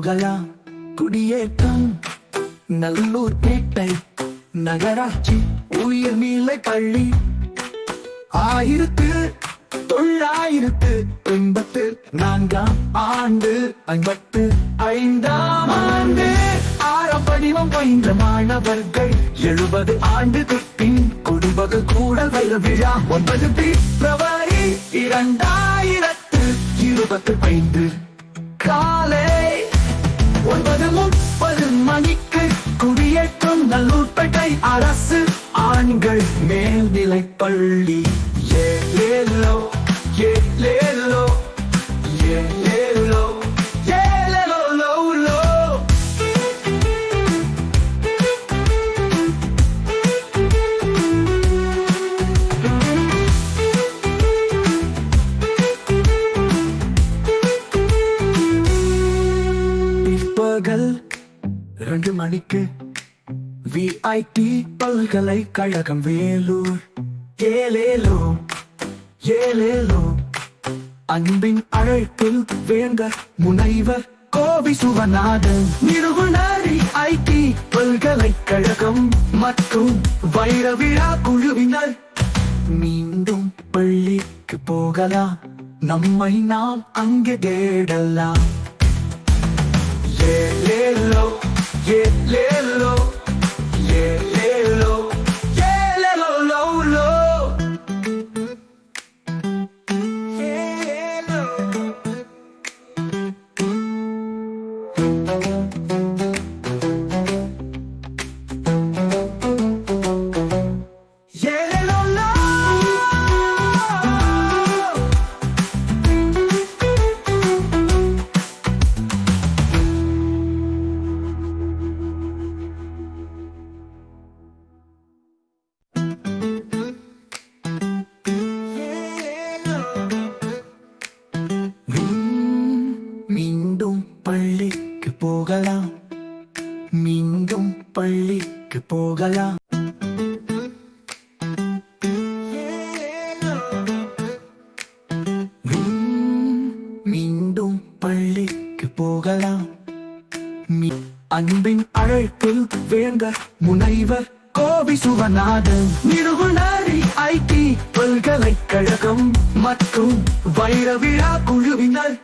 போகலாம். குடியேற்றம் நல்லூர் பேட்டை நகராட்சி உயர்நிலை பள்ளி 1984 ஆண்டு 55ஆம் ஆண்டு ஆறாம் படிவம் பயின்ற மாணவர்கள் 70 ஆண்டுக்கு பின் கொடுப்பது கூட விழா 9 பிப்ரவரி 2025 காலை 9:30 மணிக்கு குடியேற்றம் நல்லூர்பேட்டை அரசு ஆண்கள் மேல்நிலைப் பள்ளி. ஏலேலோ ஏலேலோ ஏலேலோ ஏலேலோ லோ லோ. பிற்பகல் 2 மணிக்கு விஐடி பல்கலைக்கழகம் வேலூர். ஏலேலோ ஏலேலோ அன்பின் அழைப்பில் வேந்தர் முனைவர் கோவி சுவநாதன் நிறுவனர் ஐடி பல்கலைக்கழகம் மற்றும் வைரவிழா குழுவினர். மீண்டும் பள்ளிக்கு போகலாம், நம்மை நாம் அங்கே தேடலாம். ஏலேலோ ஏலேலோ ஏலேலோ ஏலேலோ லோ லோ. மீண்டும் பள்ளிக்கு போகலாம், மீண்டும் பள்ளிக்கு போகலாம். மீண்டும் பள்ளிக்கு போகலாம். அன்பின் அழைப்பில் வேந்தர் முனைவர் கோவி சுவநாதன் நிறுவனர் ஐடி பல்கலைக்கழகம் மற்றும் வைரவிழா குழுவினர்.